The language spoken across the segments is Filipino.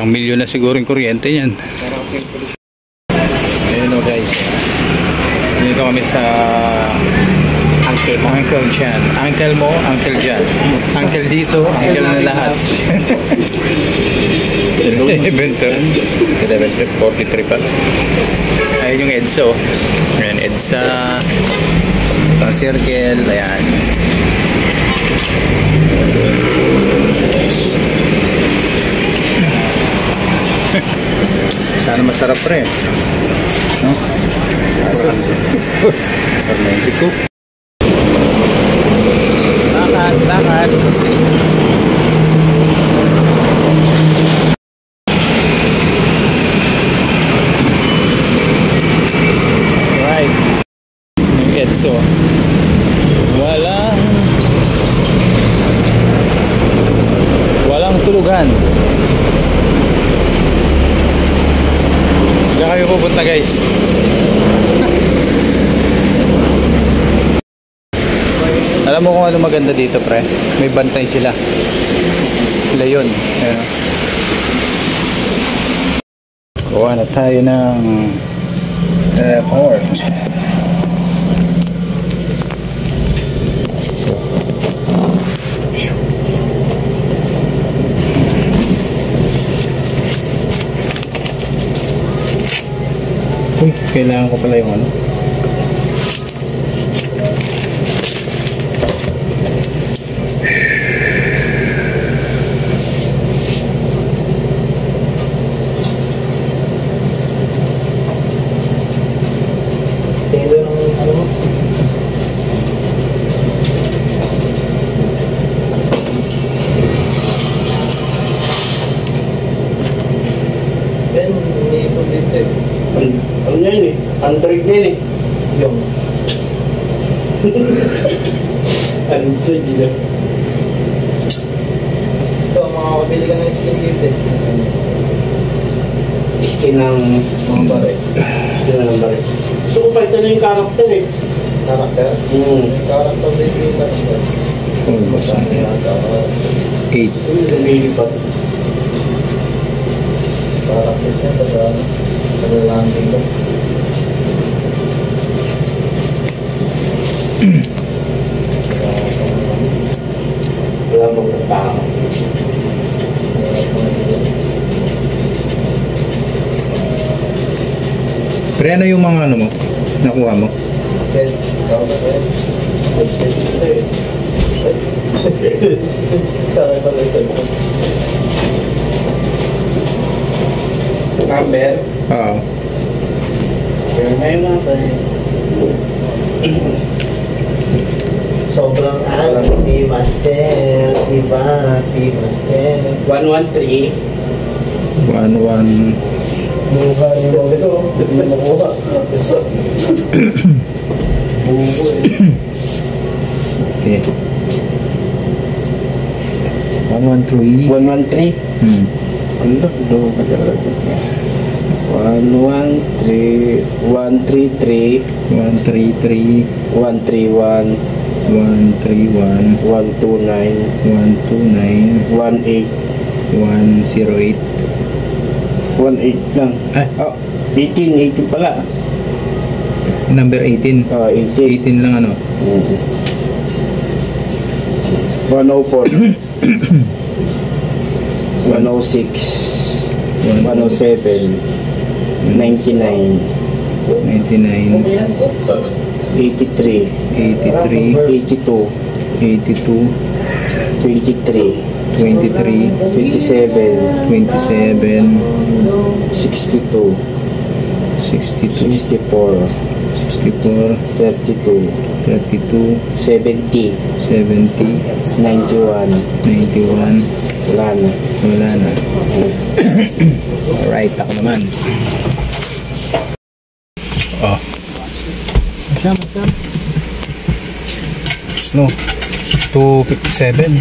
1 milyon na siguro yung kuryente yan. Ayun o guys, dito kami sa Uncle Jan. Uncle mo, Uncle Jan. Uncle dito, Uncle na lahat. 43 pa. Ayun yung EDSA. Ayan, EDSA. Ang circle. Ayan. Sana masarap rin. No? Aso. Lakad. Right. Yung EDSA. Walang tulugan. Diyan kayo pupunta guys. Alam mo kung ano maganda dito pre? May bantay sila. Sila yun. Ayan. Kuha na tayo ng airport. Uy, kailangan ko pala yung ano. Ano yan eh? Android yan eh. Yung Android yun. Ito, makakabili ka ng skin dito eh. Skin ng mga baril. Skin ng baril. Gusto ko pa ito na yung character eh. Character? Character din yung character. Masaan yan? 8. Lumilipad. Character niya, sa landing ko. Wala mong tao. Pre, ano yung mga ano mo? Nakuha mo? Okay, ikaw na rin. Sabi pala sa mo. Number? Oo. Kaya ngayon nga pa eh. Sobrang alam ni Master, iba si Master. 113. 11. Mukha niyo ito, hindi makuha. Buko eh. Okay. 113. 113? Ano? Doon ka talaga. 113, 133, 133, 131, 131, 129, 129, 18, 108. 18 lang. Oh, 18 pala. Number 18. 18. 18 lang ano? 104. 106. 107. 99. 99. 83. 83. 82. 82. 23. 23. 27. 27. 62. 62. 64. 64. 32. 32. 70. 70. 91. 91. Wala na. Wala na. Alright, ako naman. Oh. Masya. Snow. 257.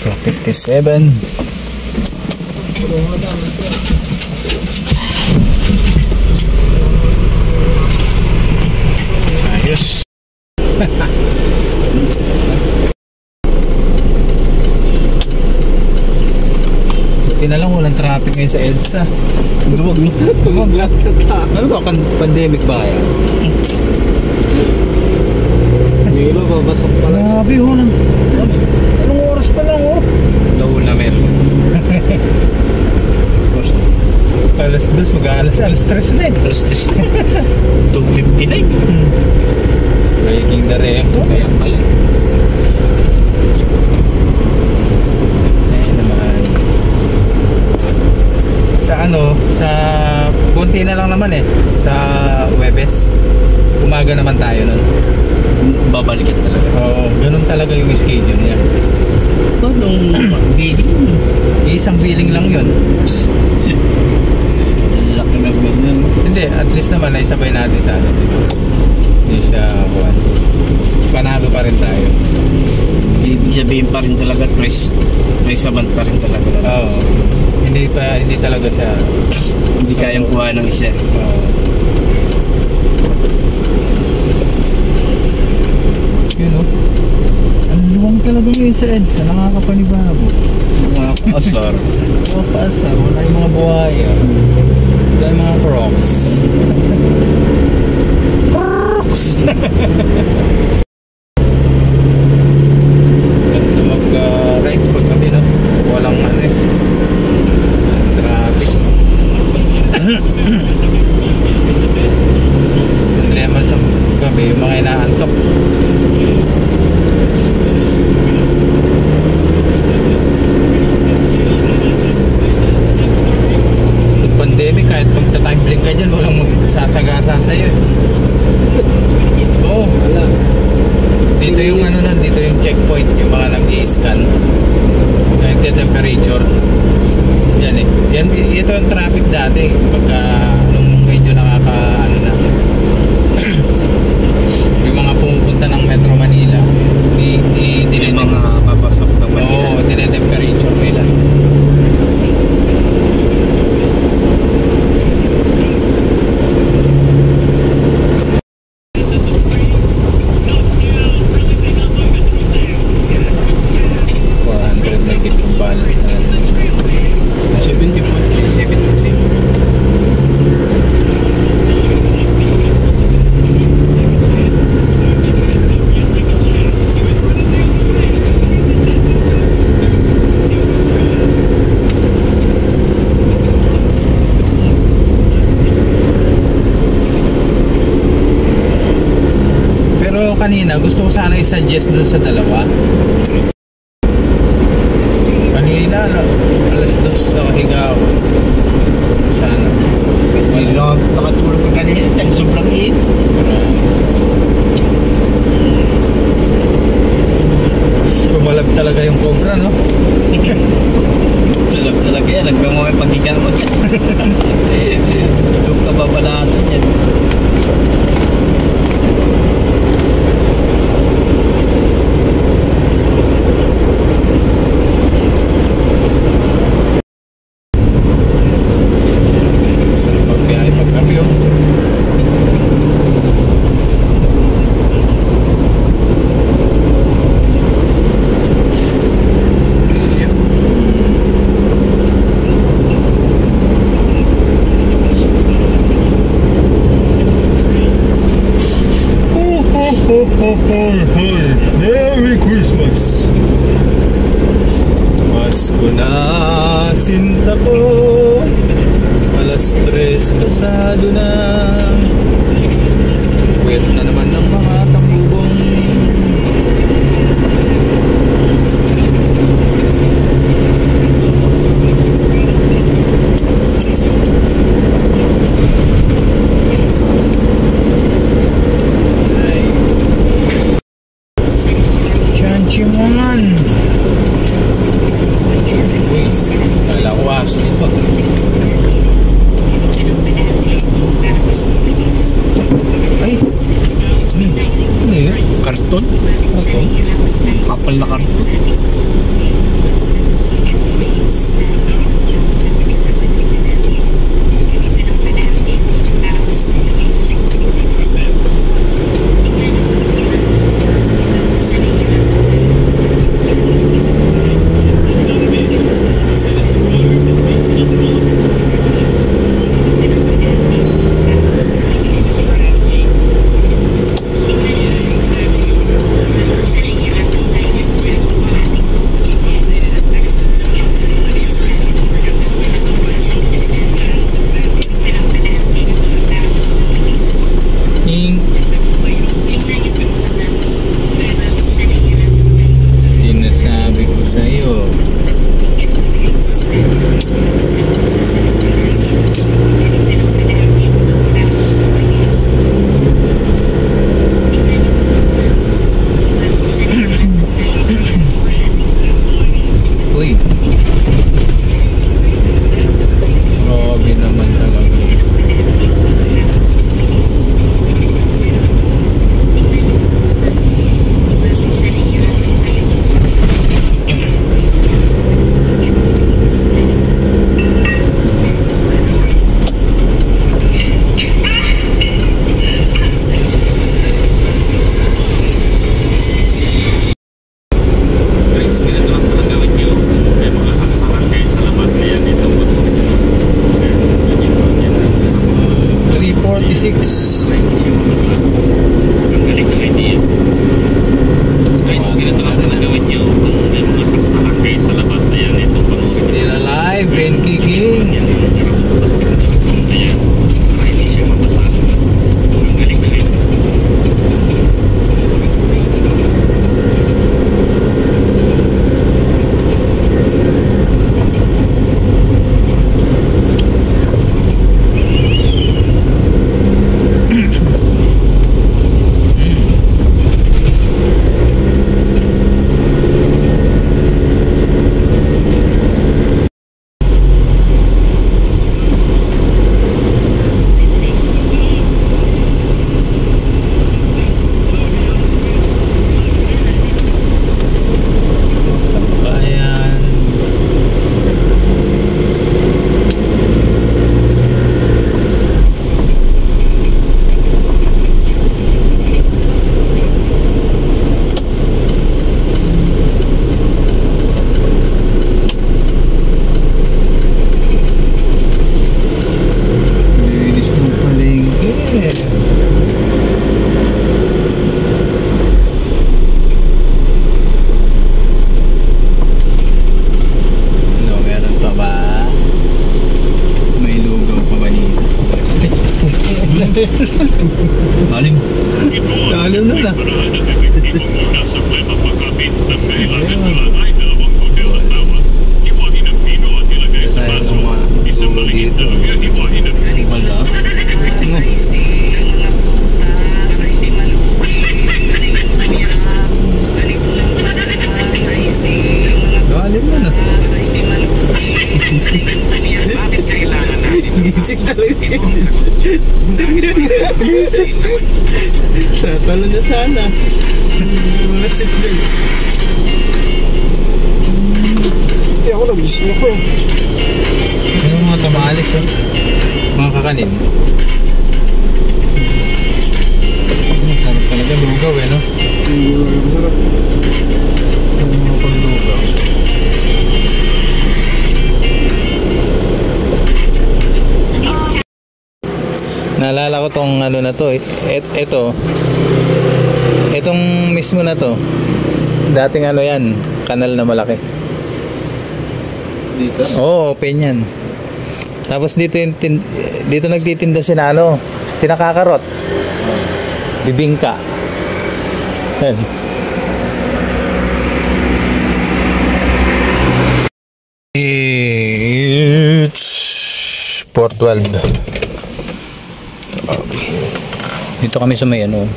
257. Ayos. Buti na lang walang traffic ngayon sa EDSA. Lumag lang. Ano ba? Pandemic ba yan? Yung iba babasok pa lang. Grabe oh. Anong oras pa lang oh? Low na meron. Alas 2, alas 3 na eh. Alas 2:59. Breaking the record. Kaya pala. Ayun naman. Sa konti na lang naman eh. Sa Webes. Umaga naman tayo nun. Babalikan talaga. Oo, ganun talaga yung schedule niya. Ito nung billing. Isang billing lang yun. Laki na ganyan. Hindi, at least naman naisabay natin sa ano, diba? Hindi siya buwan. Panalo pa rin tayo. Ibig sabihin pa rin talaga twice a month pa rin talaga. Oo. Hindi talaga siya. Hindi kayang kuha ng isa. Oo. Yun o. Ang luwang talaga yun sa EDSA. Nakakapanibago. Mga asar. Paasa. Wala yung mga buhaya. Wala yung mga crocs. Ganda mag-rides pag kami no? Walang ano eh. Traffic. Problema sa gabi yung mga inaantok. Pag pandemic kahit magta-time blink ka dyan walang magsasagasa sa'yo eh. Oo, wala. Dito yung ano na, dito yung checkpoint, yung mga nag-i-scan. Temperature. Yan eh. Yan, ito ang traffic dati. Pagka nung medyo nakaka ano na. Yung mga pumupunta ng Metro Manila, Yung mga papasok ng Manila. Oo, tinetemperature nila. Balance na natin. 73. Pero kanina gusto ko sana i-suggest dun sa dalawa. Kanina alas 2 nakahiga ako. Sana. Hindi na ako nakatulog ka kanina dahil sobrang init. Tumalab talaga yung cobra, no? Tulog talaga yan. Hanggang mo may paghiga mo dyan. Doon ka babalatan yan. Pagbiyahe pag kami yun. Merry Christmas! Pasko na, sinta ko. Alas 3 pasado na. Pwet na naman ng mga tambubong. Chanchimongan. Uy, kalawas dito. Ay, ano yun? Karton? Karton? Kapal na karton. Gising talaga siya. Gising. Tatalo na sana. Wala signal. Hindi ako nagising ako eh. Ano mga tamaalis oh? Mga kakanin. Sarap talaga lugaw eh no? Masarap. Mga panglugaw. Naalala ko tong ano na to, etong mismo na to. Dating ano yan, kanal na malaki. Dito? Oo, open yan. Tapos dito dito nagtitinda sina ano, sina Kakarot. Bibingka. Yan. It's 412. Okay. Dito kami sa may ano,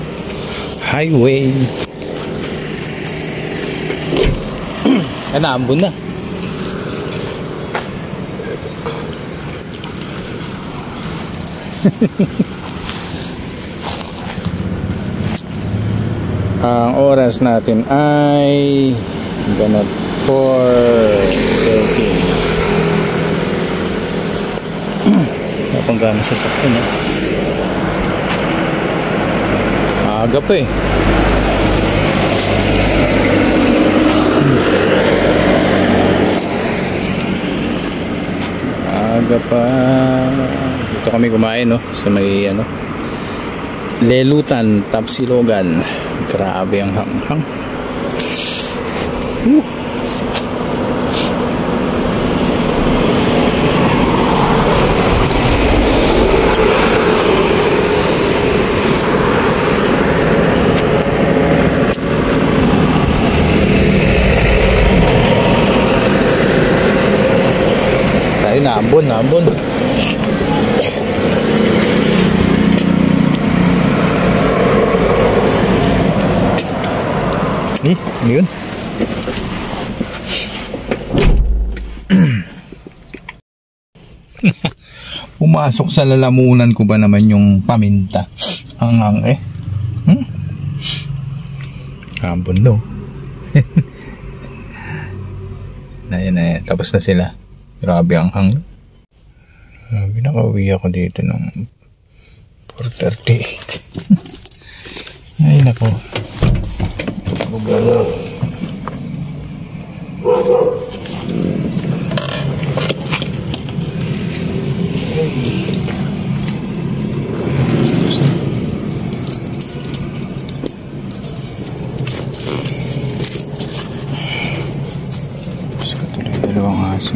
highway. Ay, naambon na. Ang oras natin ay ganap 4:13. Kapag gano'n sa sakyan eh. Aga pa eh. Aga pa. Dito kami kumain no, sa may ano, Lelutan, Tapsilogan. Grabe ang hanghang. Tayo naambon. Ano yun? Pumasok sa lalamunan ko ba naman yung paminta? Hanghang eh. Ambon daw. na tapos na sila. Grabe ang hang. Grabe, nakauwi ako dito ng 4:38. Ay nako. Bugalo. Dalawang aso.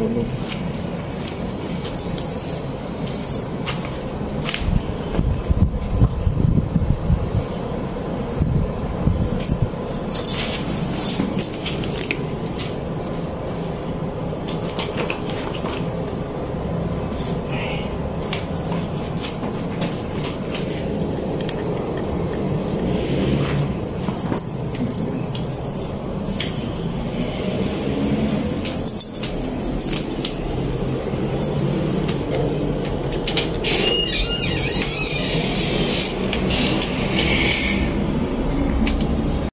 Tulog.